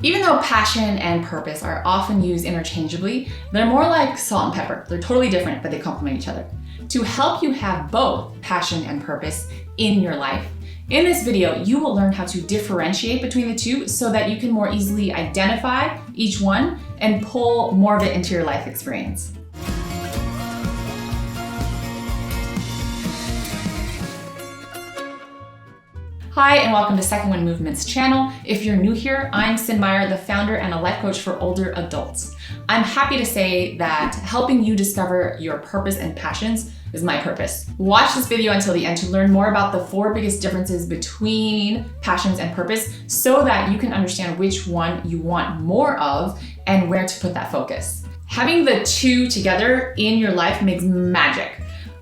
Even though passion and purpose are often used interchangeably, they're more like salt and pepper. They're totally different, but they complement each other. To help you have both passion and purpose in your life, in this video, you will learn how to differentiate between the two so that you can more easily identify each one and pull more of it into your life experience. Hi, and welcome to Second Wind Movement's channel. If you're new here, I'm Cyn Meyer, the founder and a life coach for older adults. I'm happy to say that helping you discover your purpose and passions is my purpose. Watch this video until the end to learn more about the 4 biggest differences between passions and purpose so that you can understand which one you want more of and where to put that focus. Having the two together in your life makes magic.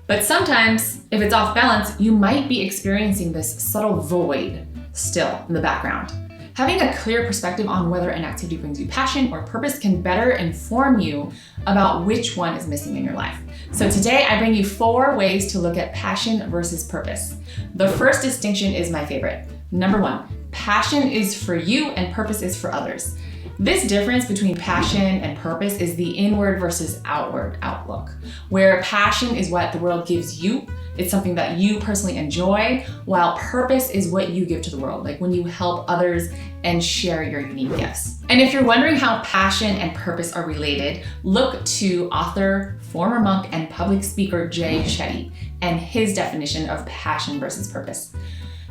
But sometimes, if it's off balance, you might be experiencing this subtle void still in the background. Having a clear perspective on whether an activity brings you passion or purpose can better inform you about which one is missing in your life. So today I bring you 4 ways to look at passion versus purpose. The first distinction is my favorite. Number 1, passion is for you and purpose is for others. This difference between passion and purpose is the inward versus outward outlook, where passion is what the world gives you. It's something that you personally enjoy, while purpose is what you give to the world, like when you help others and share your unique gifts. And if you're wondering how passion and purpose are related, look to author, former monk, and public speaker Jay Shetty and his definition of passion versus purpose.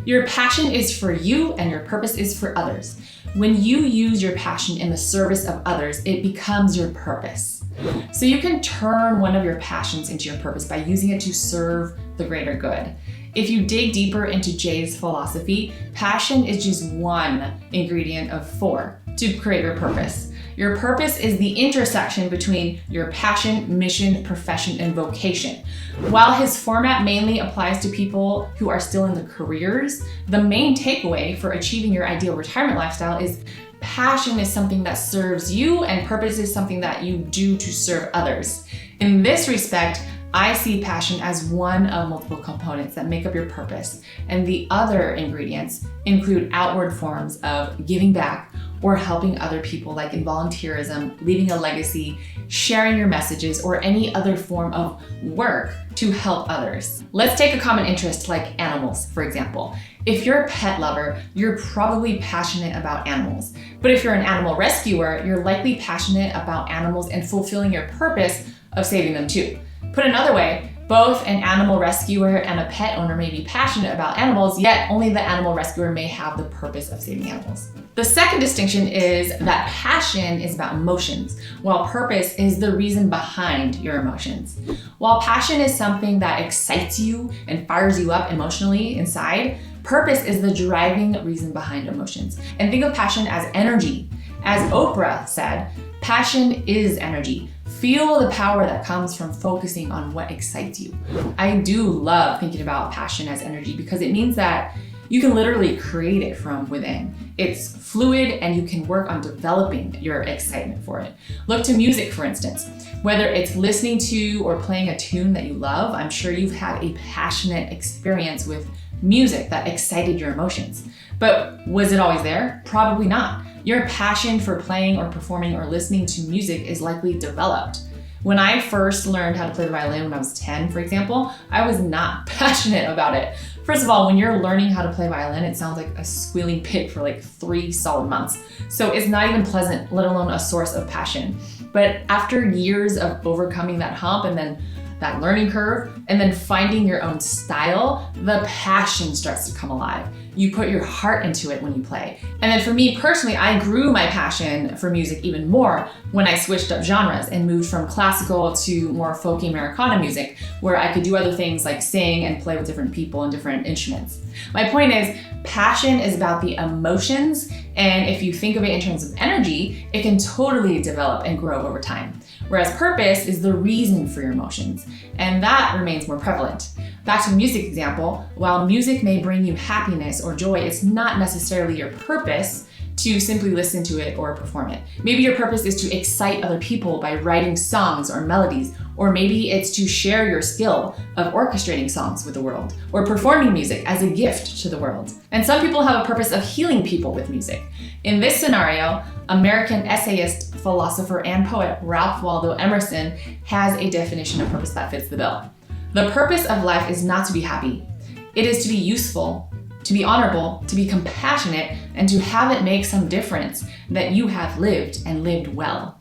Your passion is for you and your purpose is for others. When you use your passion in the service of others, it becomes your purpose. So you can turn one of your passions into your purpose by using it to serve the greater good. If you dig deeper into Jay's philosophy, passion is just one ingredient of 4 to create your purpose. Your purpose is the intersection between your passion, mission, profession, and vocation. While his format mainly applies to people who are still in their careers, the main takeaway for achieving your ideal retirement lifestyle is passion is something that serves you and purpose is something that you do to serve others. In this respect, I see passion as one of multiple components that make up your purpose, and the other ingredients include outward forms of giving back or helping other people, like in volunteerism, leaving a legacy, sharing your messages, or any other form of work to help others. Let's take a common interest like animals, for example. If you're a pet lover, you're probably passionate about animals. But if you're an animal rescuer, you're likely passionate about animals and fulfilling your purpose of saving them too. Put another way, both an animal rescuer and a pet owner may be passionate about animals, yet only the animal rescuer may have the purpose of saving animals. The second distinction is that passion is about emotions, while purpose is the reason behind your emotions. While passion is something that excites you and fires you up emotionally inside, purpose is the driving reason behind emotions. And think of passion as energy. As Oprah said, passion is energy. Feel the power that comes from focusing on what excites you. I do love thinking about passion as energy because it means that you can literally create it from within. It's fluid and you can work on developing your excitement for it. Look to music, for instance. Whether it's listening to or playing a tune that you love, I'm sure you've had a passionate experience with music that excited your emotions. But was it always there? Probably not. Your passion for playing or performing or listening to music is likely developed. When I first learned how to play the violin when I was 10, for example, I was not passionate about it. First of all, when you're learning how to play violin, it sounds like a squealing pig for like 3 solid months. So it's not even pleasant, let alone a source of passion. But after years of overcoming that hump and then that learning curve, and then finding your own style, the passion starts to come alive. You put your heart into it when you play. And then for me personally, I grew my passion for music even more when I switched up genres and moved from classical to more folky Americana music, where I could do other things like sing and play with different people and different instruments. My point is, passion is about the emotions, and if you think of it in terms of energy, it can totally develop and grow over time. Whereas purpose is the reason for your emotions, and that remains more prevalent. Back to the music example, while music may bring you happiness or joy, it's not necessarily your purpose to simply listen to it or perform it. Maybe your purpose is to excite other people by writing songs or melodies, or maybe it's to share your skill of orchestrating songs with the world, or performing music as a gift to the world. And some people have a purpose of healing people with music. In this scenario, American essayist, philosopher, and poet Ralph Waldo Emerson has a definition of purpose that fits the bill. The purpose of life is not to be happy. It is to be useful, to be honorable, to be compassionate, and to have it make some difference that you have lived and lived well.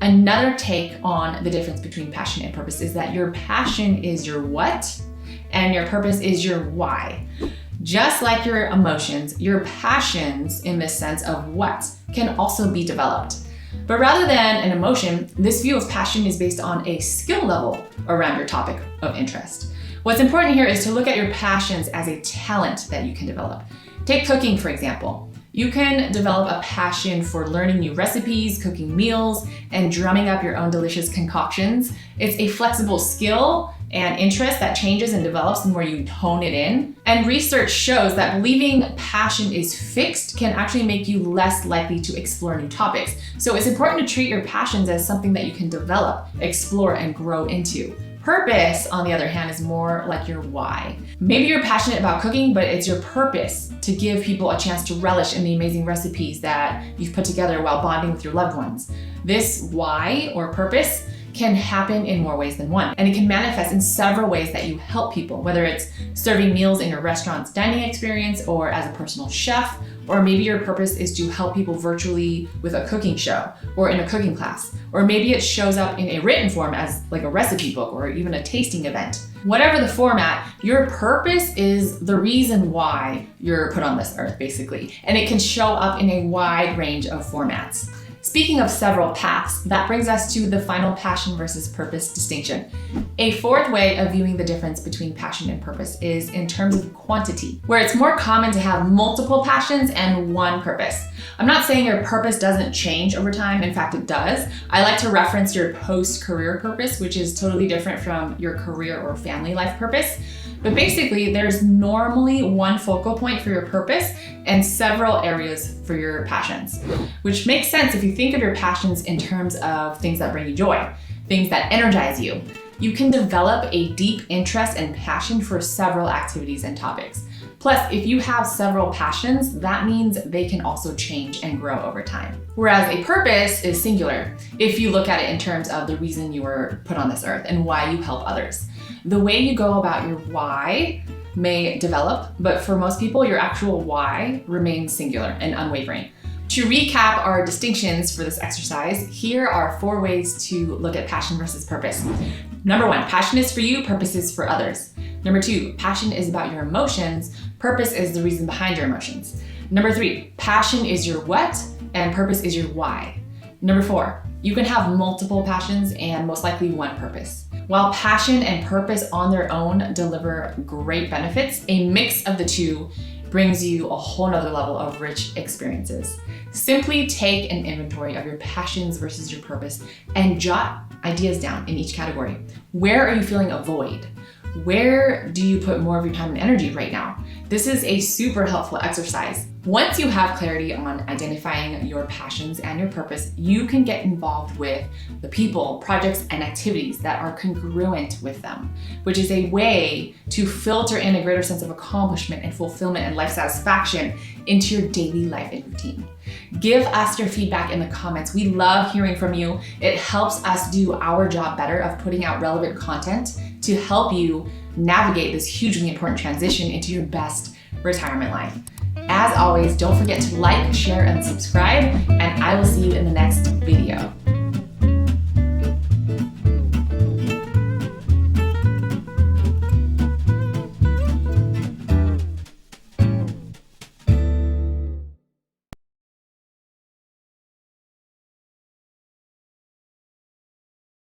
Another take on the difference between passion and purpose is that your passion is your what and your purpose is your why. Just like your emotions, your passions in this sense of what can also be developed. But rather than an emotion, this view of passion is based on a skill level around your topic of interest. What's important here is to look at your passions as a talent that you can develop. Take cooking, for example. You can develop a passion for learning new recipes, cooking meals, and drumming up your own delicious concoctions. It's a flexible skill and interest that changes and develops the more you hone it in. And research shows that believing passion is fixed can actually make you less likely to explore new topics. So it's important to treat your passions as something that you can develop, explore, and grow into. Purpose, on the other hand, is more like your why. Maybe you're passionate about cooking, but it's your purpose to give people a chance to relish in the amazing recipes that you've put together while bonding with your loved ones. This why or purpose can happen in more ways than one, and it can manifest in several ways that you help people, whether it's serving meals in your restaurant's dining experience or as a personal chef, or maybe your purpose is to help people virtually with a cooking show or in a cooking class, or maybe it shows up in a written form as like a recipe book or even a tasting event. Whatever the format, your purpose is the reason why you're put on this earth, basically, and it can show up in a wide range of formats. Speaking of several paths, that brings us to the final passion versus purpose distinction. A fourth way of viewing the difference between passion and purpose is in terms of quantity, where it's more common to have multiple passions and one purpose. I'm not saying your purpose doesn't change over time. In fact, it does. I like to reference your post-career purpose, which is totally different from your career or family life purpose. But basically, there's normally one focal point for your purpose and several areas for your passions, which makes sense if you think of your passions in terms of things that bring you joy, things that energize you. You can develop a deep interest and passion for several activities and topics. Plus, if you have several passions, that means they can also change and grow over time. Whereas a purpose is singular, if you look at it in terms of the reason you were put on this earth and why you help others. The way you go about your why may develop, but for most people, your actual why remains singular and unwavering. To recap our distinctions for this exercise, here are 4 ways to look at passion versus purpose. Number 1, passion is for you, purpose is for others. Number 2, passion is about your emotions, purpose is the reason behind your emotions. Number 3, passion is your what and purpose is your why. Number 4, you can have multiple passions and most likely one purpose. While passion and purpose on their own deliver great benefits, a mix of the two brings you a whole nother level of rich experiences. Simply take an inventory of your passions versus your purpose and jot ideas down in each category. Where are you feeling a void? Where do you put more of your time and energy right now? This is a super helpful exercise. Once you have clarity on identifying your passions and your purpose, you can get involved with the people, projects, and activities that are congruent with them, which is a way to filter in a greater sense of accomplishment and fulfillment and life satisfaction into your daily life and routine. Give us your feedback in the comments. We love hearing from you. It helps us do our job better of putting out relevant content to help you navigate this hugely important transition into your best retirement life. As always, don't forget to like, share, and subscribe, and I will see you in the next video.